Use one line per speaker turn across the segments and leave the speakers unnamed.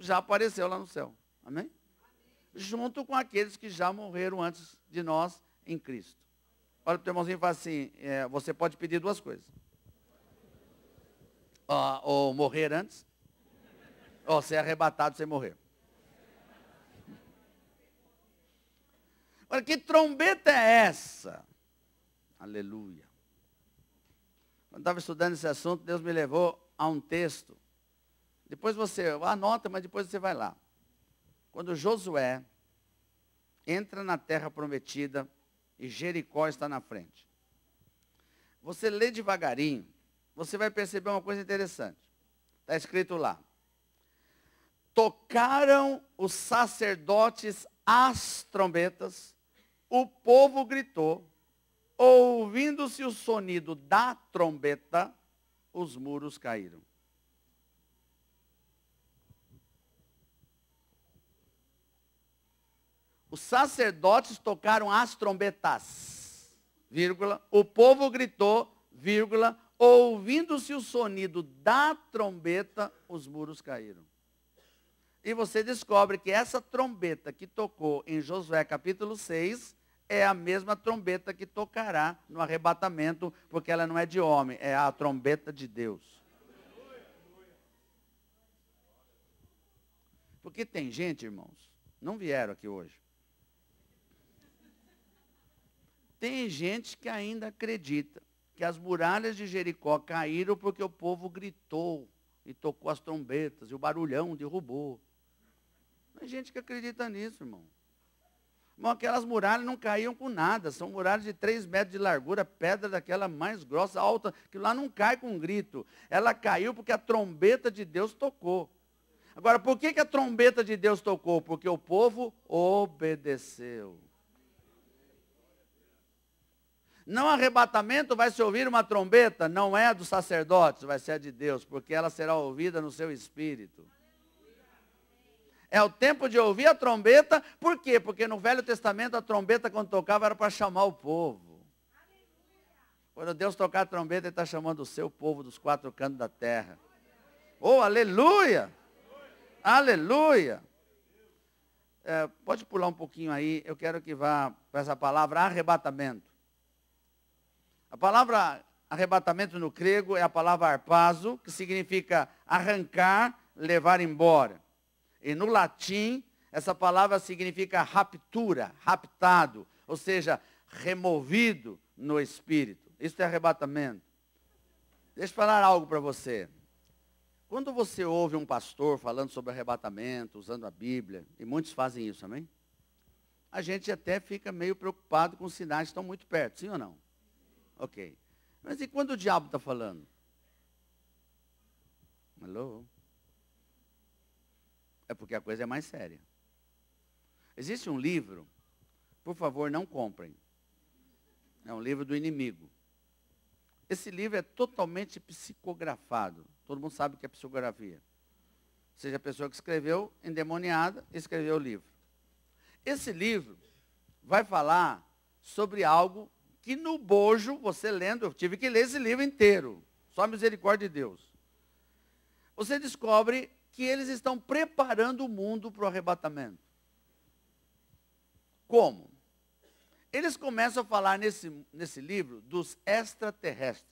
já apareceu lá no céu. Amém? Junto com aqueles que já morreram antes de nós em Cristo. Olha para o teu irmãozinho e fala assim, você pode pedir duas coisas. Ou morrer antes, ou ser arrebatado sem morrer. Olha, que trombeta é essa? Aleluia. Quando estava estudando esse assunto, Deus me levou a um texto. Depois você anota, mas depois você vai lá. Quando Josué entra na terra prometida e Jericó está na frente. Você lê devagarinho, você vai perceber uma coisa interessante. Está escrito lá. Tocaram os sacerdotes as trombetas, o povo gritou, ouvindo-se o sonido da trombeta, os muros caíram. Os sacerdotes tocaram as trombetas, vírgula, o povo gritou, vírgula, ouvindo-se o sonido da trombeta, os muros caíram. E você descobre que essa trombeta que tocou em Josué capítulo 6, é a mesma trombeta que tocará no arrebatamento, porque ela não é de homem, é a trombeta de Deus. Porque tem gente, irmãos, não vieram aqui hoje. Tem gente que ainda acredita que as muralhas de Jericó caíram porque o povo gritou e tocou as trombetas e o barulhão derrubou. Tem gente que acredita nisso, irmão. Irmão, aquelas muralhas não caíam com nada, são muralhas de 3 metros de largura, pedra daquela mais grossa, alta, que lá não cai com um grito. Ela caiu porque a trombeta de Deus tocou. Agora, por que a trombeta de Deus tocou? Porque o povo obedeceu. Não arrebatamento vai se ouvir uma trombeta, não é a dos sacerdotes, vai ser a de Deus, porque ela será ouvida no seu espírito. É o tempo de ouvir a trombeta, por quê? Porque no Velho Testamento a trombeta quando tocava era para chamar o povo. Quando Deus tocar a trombeta, Ele está chamando o seu povo dos 4 cantos da terra. Oh, aleluia! Aleluia! Pode pular um pouquinho aí, eu quero que vá para essa palavra arrebatamento. A palavra arrebatamento no grego é a palavra harpazo, que significa arrancar, levar embora. E no latim, essa palavra significa raptura, raptado, ou seja, removido no espírito. Isso é arrebatamento. Deixa eu falar algo para você. Quando você ouve um pastor falando sobre arrebatamento, usando a Bíblia, e muitos fazem isso, amém? A gente até fica meio preocupado com os sinais que estão muito perto, sim ou não? Ok. Mas e quando o diabo está falando? Alô? É porque a coisa é mais séria. Existe um livro, por favor, não comprem. É um livro do inimigo. Esse livro é totalmente psicografado. Todo mundo sabe o que é psicografia. Ou seja, a pessoa que escreveu, endemoniada, escreveu o livro. Esse livro vai falar sobre algo que no bojo, você lendo, eu tive que ler esse livro inteiro. Só a misericórdia de Deus. Você descobre que eles estão preparando o mundo para o arrebatamento. Como? Eles começam a falar nesse livro dos extraterrestres.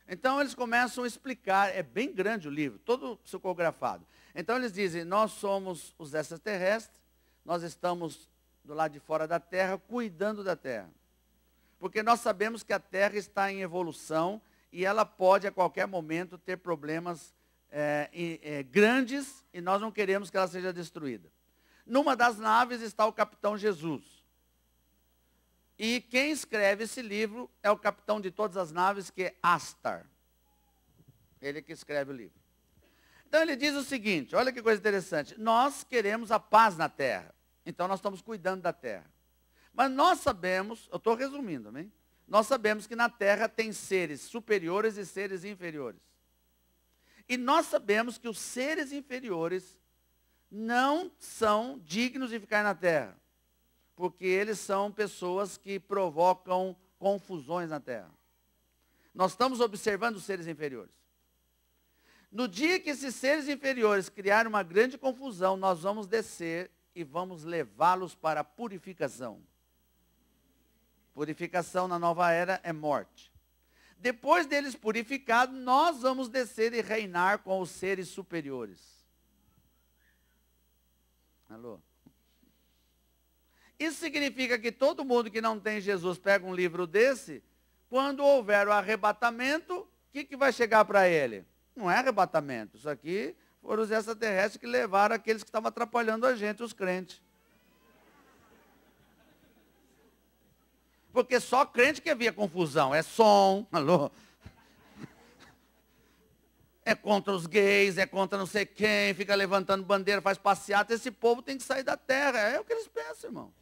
Então eles começam a explicar, é bem grande o livro, todo psicografado. Então eles dizem, nós somos os extraterrestres, nós estamos do lado de fora da Terra, cuidando da Terra. Porque nós sabemos que a Terra está em evolução e ela pode a qualquer momento ter problemas grandes e nós não queremos que ela seja destruída. Numa das naves está o capitão Jesus. E quem escreve esse livro é o capitão de todas as naves, que é Astar. Ele que escreve o livro. Então ele diz o seguinte, olha que coisa interessante. Nós queremos a paz na terra. Então nós estamos cuidando da terra. Mas nós sabemos, eu estou resumindo, amém? Nós sabemos que na terra tem seres superiores e seres inferiores. E nós sabemos que os seres inferiores não são dignos de ficar na terra. Porque eles são pessoas que provocam confusões na terra. Nós estamos observando os seres inferiores. No dia que esses seres inferiores criarem uma grande confusão, nós vamos descer e vamos levá-los para a purificação. Purificação na nova era é morte. Depois deles purificados, nós vamos descer e reinar com os seres superiores. Alô? Isso significa que todo mundo que não tem Jesus pega um livro desse, quando houver o arrebatamento, o que vai chegar para ele? Não é arrebatamento. Isso aqui foram os extraterrestres que levaram aqueles que estavam atrapalhando a gente, os crentes. Porque só crente que via confusão. É som, alô? É contra os gays, é contra não sei quem, fica levantando bandeira, faz passeata. Esse povo tem que sair da terra. É o que eles pensam, irmão.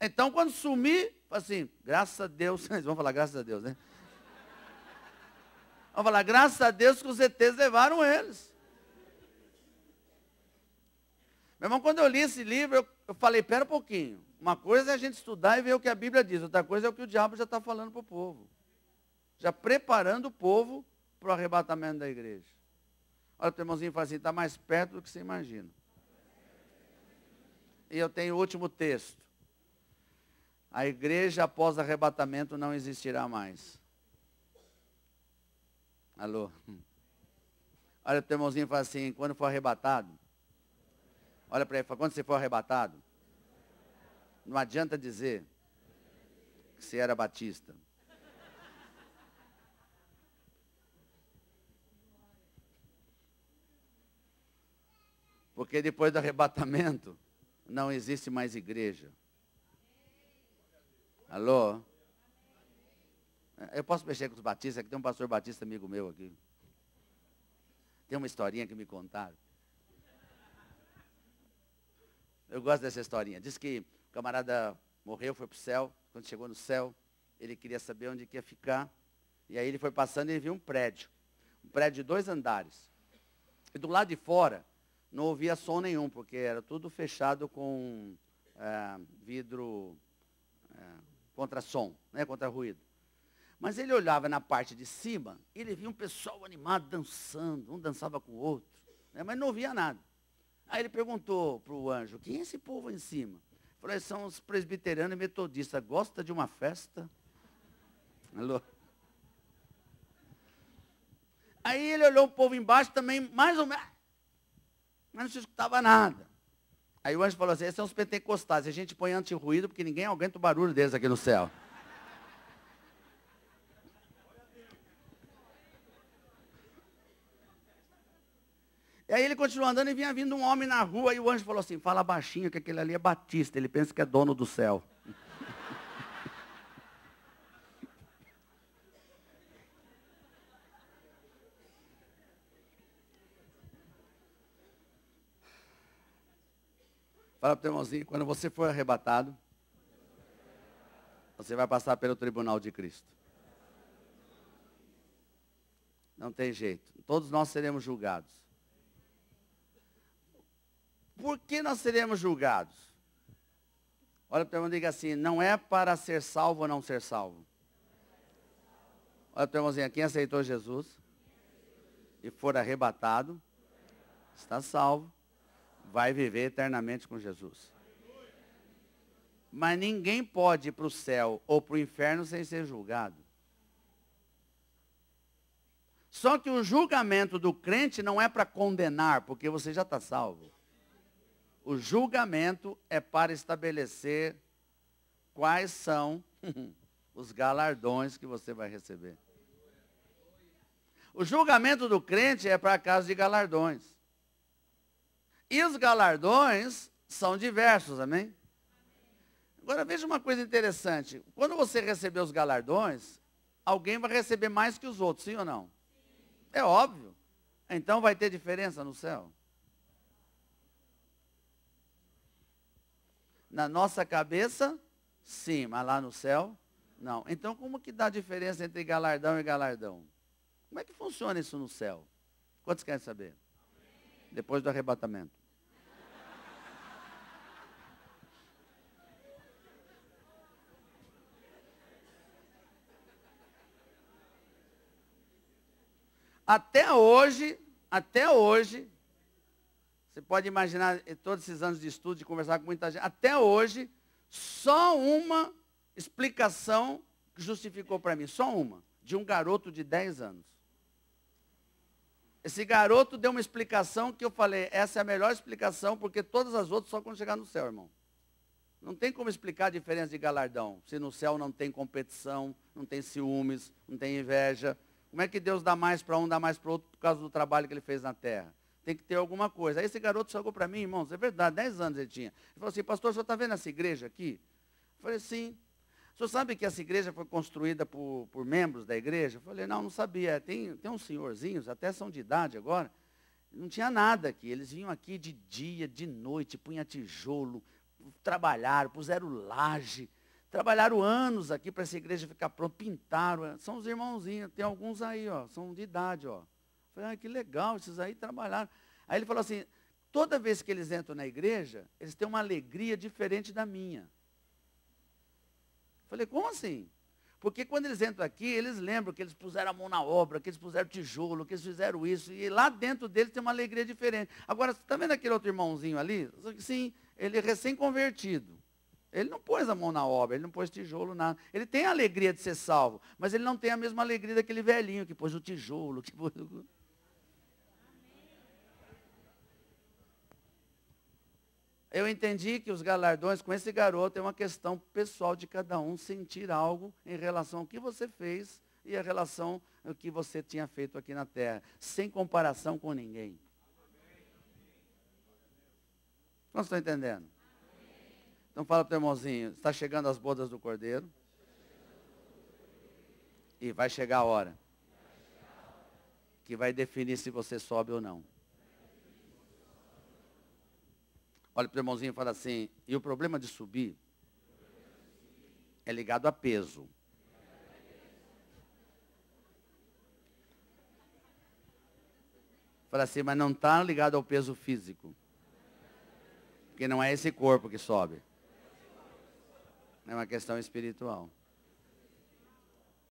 Então, quando sumir, assim, graças a Deus, vamos falar graças a Deus, né? Vamos falar, graças a Deus que os ETs levaram eles. Meu irmão, quando eu li esse livro, eu falei, pera um pouquinho. Uma coisa é a gente estudar e ver o que a Bíblia diz. Outra coisa é o que o diabo já está falando para o povo. Já preparando o povo para o arrebatamento da igreja. Olha, o teu irmãozinho fala assim, está mais perto do que você imagina. E eu tenho o último texto. A igreja após o arrebatamento não existirá mais. Alô? Olha, o teu irmãozinho fala assim, quando for arrebatado, olha para ele, fala, quando você for arrebatado, não adianta dizer que você era batista. Porque depois do arrebatamento, não existe mais igreja. Alô? Eu posso mexer com os batistas, aqui tem um pastor batista amigo meu aqui. Tem uma historinha que me contaram. Eu gosto dessa historinha. Diz que o camarada morreu, foi para o céu. Quando chegou no céu, ele queria saber onde que ia ficar. E aí ele foi passando e viu um prédio. Um prédio de 2 andares. E do lado de fora, não ouvia som nenhum, porque era tudo fechado com vidro contra som, né, contra ruído. Mas ele olhava na parte de cima, e ele via um pessoal animado, dançando. Um dançava com o outro, né, mas não ouvia nada. Aí ele perguntou para o anjo, quem é esse povo em cima? Falei, são os presbiterianos e metodistas. Gosta de uma festa? Alô? Aí ele olhou o povo embaixo também, mais ou menos, mas não se escutava nada. Aí o anjo falou assim, esses são os pentecostais, a gente põe anti-ruído porque ninguém aguenta o barulho deles aqui no céu. E aí ele continuou andando e vinha vindo um homem na rua, e o anjo falou assim, fala baixinho que aquele ali é batista, ele pensa que é dono do céu. Fala para o teu irmãozinho, quando você for arrebatado, você vai passar pelo tribunal de Cristo. Não tem jeito. Todos nós seremos julgados. Por que nós seremos julgados? Olha para o teu irmão e diga assim, não é para ser salvo ou não ser salvo. Olha para o teu irmãozinho, quem aceitou Jesus e for arrebatado, está salvo, vai viver eternamente com Jesus. Mas ninguém pode ir para o céu ou para o inferno sem ser julgado. Só que o julgamento do crente não é para condenar, porque você já está salvo. O julgamento é para estabelecer quais são os galardões que você vai receber. O julgamento do crente é para caso de galardões. E os galardões são diversos, amém? Agora veja uma coisa interessante. Quando você receber os galardões, alguém vai receber mais que os outros, sim ou não? É óbvio. Então vai ter diferença no céu? Na nossa cabeça, sim, mas lá no céu, não. Então como que dá a diferença entre galardão e galardão? Como é que funciona isso no céu? Quantos querem saber? Depois do arrebatamento. até hoje, você pode imaginar todos esses anos de estudo, de conversar com muita gente, até hoje, só uma explicação justificou para mim, só uma, de um garoto de 10 anos. Esse garoto deu uma explicação que eu falei, essa é a melhor explicação, porque todas as outras só quando chegar no céu, irmão. Não tem como explicar a diferença de galardão, se no céu não tem competição, não tem ciúmes, não tem inveja. Como é que Deus dá mais para um, dá mais para o outro, por causa do trabalho que ele fez na terra? Tem que ter alguma coisa. Aí esse garoto chegou para mim, irmãos, é verdade, 10 anos ele tinha. Ele falou assim, pastor, o senhor está vendo essa igreja aqui? Eu falei, sim. O senhor sabe que essa igreja foi construída por membros da igreja? Eu falei, não sabia. Tem uns senhorzinhos, até são de idade agora, não tinha nada aqui. Eles vinham aqui de dia, de noite, punha tijolo, trabalharam, puseram laje, trabalharam anos aqui para essa igreja ficar pronta, pintaram. São os irmãozinhos, tem alguns aí, ó, são de idade, ó. Eu falei, que legal, esses aí trabalharam. Aí ele falou assim, toda vez que eles entram na igreja, eles têm uma alegria diferente da minha. Falei, como assim? Porque quando eles entram aqui, eles lembram que eles puseram a mão na obra, que eles puseram tijolo, que eles fizeram isso, e lá dentro deles tem uma alegria diferente. Agora, você está vendo aquele outro irmãozinho ali? Sim, ele é recém-convertido. Ele não pôs a mão na obra, ele não pôs tijolo, nada. Ele tem a alegria de ser salvo, mas ele não tem a mesma alegria daquele velhinho que pôs o tijolo, que pôs... Eu entendi que os galardões com esse garoto é uma questão pessoal de cada um sentir algo em relação ao que você fez e a relação ao que você tinha feito aqui na terra, sem comparação com ninguém. Não estou entendendo? Então fala para o irmãozinho, está chegando as bodas do Cordeiro e vai chegar a hora que vai definir se você sobe ou não. Olha para o irmãozinho e fala assim, e o problema de subir é ligado a peso. Fala assim, mas não está ligado ao peso físico. Porque não é esse corpo que sobe. É uma questão espiritual.